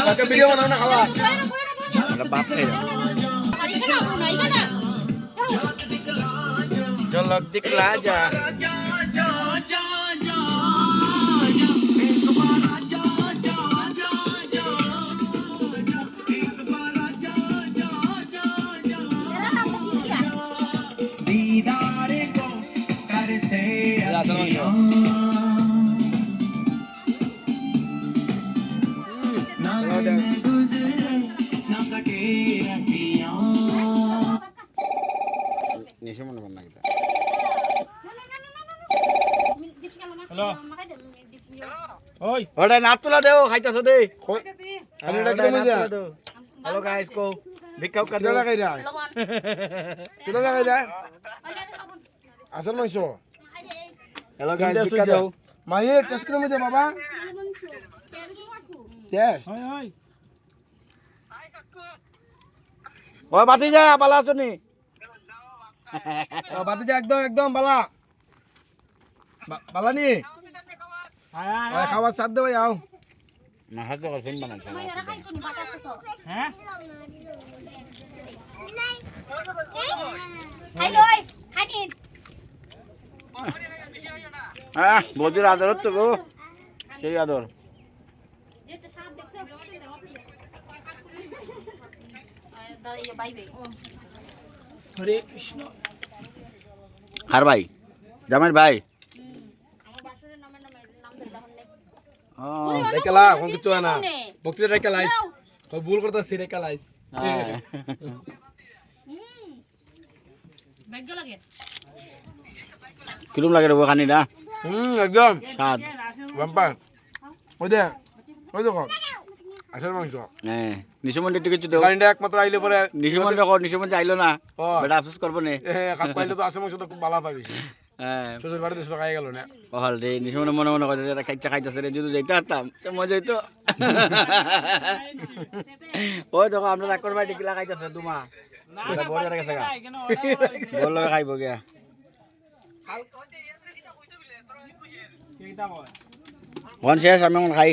কাকে ভিডিও বানাও না খাওয়া আমরা ভাত খাই ঝলক দিখলা যা নিশে মনে কর না কিতা হ্যালো ওই ওটা নাপ তোলা দেও খাইতাছ দে আরে এটা কি মজা হ্যালো গাইস কো ভিক্ষাও কা কিলা লাগাই রা কিলা লাগাই রা আসল মাংস হ্যালো গাইস ভিক্ষা দাও মায়ে টেস্ট করে মজা বাবা টেস্ট ওই ওই ও বাতি যা পালা আসনি বাতি যা একদম একদম বালা বালা নি আয় খাবার সাথ দেও যাও না হাত করে ফিন বানাইছ হ্যাঁ হ্যাঁ বৌদির আদর তো গো সেই আদর হরে কৃষ্ণ আর ভাই জামাই ভাই রেকালা কোন কিছু না বক্সে রেকালাইস কই ভুল করতাছি রেকালাইস কিরম লাগে রে খানিটা একদম স্বাদ বাম্পার ওই দেখো আসল মাংস হ্যাঁ নিশমন্ডি টিকিট দাও গাড়িটা একমাত্র আইলে পরে নিশমন্ডি আইলো না ও। বেটা আফসোস করবো নে কাপ পাইলে তো আসল মাংস তো খুব ভালো পাবি হ্যাঁ শ্বশুর বাড়িতে দেশ খাই গেল না হল রে নিশমন্ডি মনে মনে কথা যেটা খাইছে খাইতেছে রে যদি যাইতে পারতাম তো মজা হইতো ওই দেখো আমরা রাকর ভাই টিকিলা খাইতেছে দুমা এটা বড় হয়ে গেছে গা কেন বল খাইব গিয়া কিতা কয় কোন শেষ আমি খাই